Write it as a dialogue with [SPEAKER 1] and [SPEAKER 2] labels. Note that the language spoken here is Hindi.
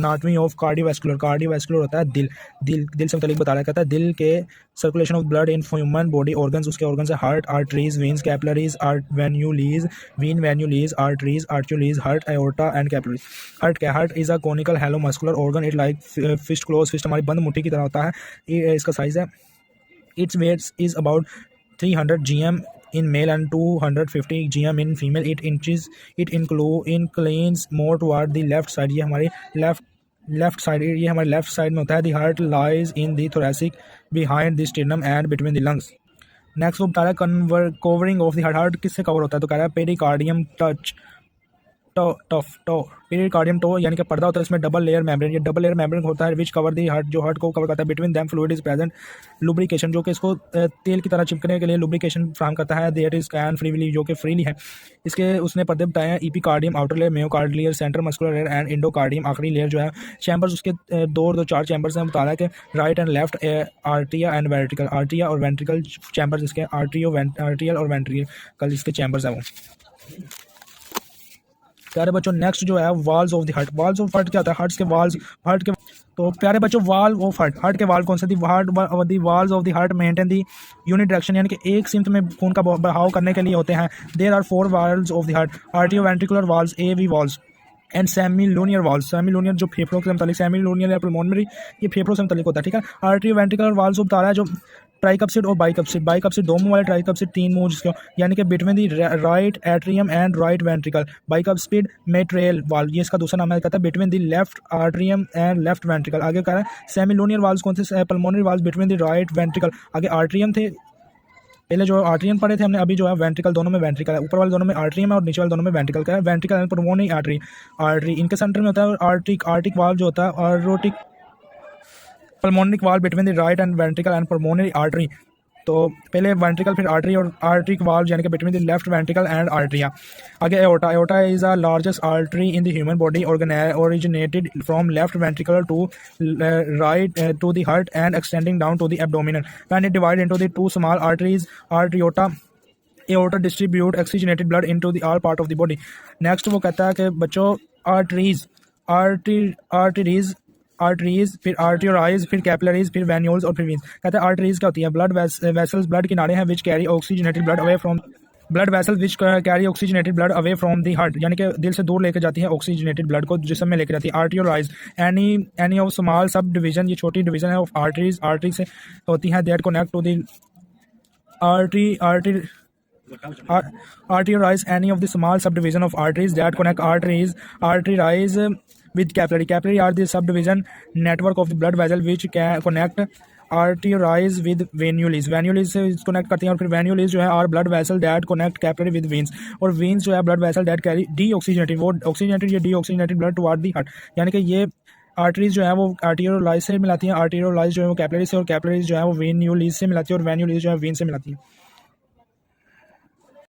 [SPEAKER 1] Anatomy of cardiovascular. कार्डियोवैस्कुलर होता है दिल, दिल से मतलब बता रहा कहता है दिल के circulation of blood in human body organs, उसके ऑर्गन्स है heart, arteries, veins, capillaries, venules, venules, arteries, arteries, heart, aorta and capillaries. Heart क्या? Heart is a conical hollow muscular organ, it like fist close, fist हमारी बंद मुट्ठी की तरह होता है, इसका साइज है। Its weight is about 300 gm in male and 250 gm in female. It inclines more toward the left side, ये हमारी लेफ्ट साइड, ये हमारे लेफ्ट साइड में होता है। The heart lies in the thoracic behind the sternum and between the lungs. Next वो बता रहा है covering of the heart. Heart किससे कवर होता है? तो कह रहा है पेरिकार्डियम पेरिकार्डियम टो यानी कि पर्दा होता है, इसमें डबल लेयर मेम्ब्रेन, ये डबल लेयर मेम्ब्रेन होता है विच कवर दी हार्ट, जो हार्ट को कवर करता है। Between them fluid is present, lubrication जो कि इसको तेल की तरह चिपकने के लिए लुब्रिकेशन फ्राहम करता है। देयर इज कैन फ्रीली जो कि फ्रीली है। इसके उसने पर्दे बताए हैं epicardium outer layer, myocardial centre muscular layer and endocardium आखिरी लेयर जो है। चैम्बर्स उसके दो चार चैम्बर्स हैं, बता रहा है कि राइट एंड लेफ्ट आर्टिया एंड वेंट्रिकल, आर्टिया और वेंट्रिकल चैम्बर्स इसके, आर्टियल और वेंट्रिकल इसके चैम्बर्स हैं वो। प्यारे बच्चों नेक्स्ट जो है walls of the heart. Walls of heart क्या होता है? हार्ट के वॉल्स, हार्ट के तो प्यारे बच्चों वॉल ऑफ हार्ट, हार्ट के वाल कौन से? दी walls of the heart maintain the unit direction, यानी कि एक सिमत में खून का बहाव करने के लिए होते हैं। There are 4 valves of the heart, atrioventricular valves, AV valves and semilunar valves. Semilunar जो फेफड़ों से मुतालिक, सेमीलूनियर या पल्मोनरी ये फेफड़ों से मुतालिक होता है, ठीक है। आर्टियो वेंट्रिकुलर वॉल्स बता रहा है जो ट्राइकप्सिड और बाइकप्सिड, बाइकप्सिड 2 मुंह वाले, ट्राइकप्सिड 3 मुंह जिसको, यानी कि between the right atrium and right ventricle. Bicuspid mitral valve, ये इसका दूसरा नाम है, कहता है between the left atrium and left ventricle. आगे कह रहा है सेमीलूनियर वाल्व्स कौन से? Pulmonary valves between the right ventricle. आगे आर्ट्रियम थे, पहले जो आर्ट्रियम पढ़े थे हमने, अभी जो है वेंट्रिकल, दोनों में वेंट्रिकल है, ऊपर वाले दोनों में आर्ट्रियम है और नीचे वाले दोनों में वेंट्रिकल का है। वेंट्रिकल एंड पल्मोनरी आर्टरी इनके सेंटर में होता है। आर्टिक वाल्व जो होता है और aortic pulmonic valve between the right and ventricle and pulmonary artery. तो पहले वेंट्रिकल फिर आर्टरी और आर्टिक वाल्व यानी कि between the left ventricle and arteria. आगे aorta, aorta is the largest artery in the human body, originated from left ventricle to right to the heart and extending down to the abdominal. When it divide into the 2 small arteries, aorta aorta distribute oxygenated blood into the all part of the body. Next वो कहता है कि बच्चों आर्टरीज, आर्टरीज फिर आर्टियोराइज फिर कैपिलरीज फिर वेन्यूल्स और फिर वीन्स। कहते हैं आर्टरीज क्या होती है? ब्लड वेसल्स, ब्लड की नाड़ें हैं which carry oxygenated blood away from, blood vessels which carry oxygenated blood away from the heart, यानी कि दिल से दूर लेकर जाती है ऑक्सीजनेटेड ब्लड को, जिस्म में लेकर जाती है। Arterioles any of small subdivision, ये छोटी डिवीजन है ऑफ आर्टरीज, आर्टरी से होती है that connect to the arterialize any of the small subdivision of arteries that connect arteries with capillary. Capillary are the subdivision network of the blood vessel which can connect arteries with venules. Venules से connect करती हैं और फिर venules जो है are blood vessel that connect capillary with veins, और veins जो है blood vessel that carry deoxygenated, वो oxygenated या deoxygenated blood toward the heart, यानी कि ये आर्टरीज जो है वो आर्टियोलाइज से मिलाती हैं, आर्टियोलाइज जो है वो कैपिलरी से, और कैपिलरीज जो है वो वेन्यूलीज से मिलाती है, और वेन्यूलीज जो है वेन से मिलाती है।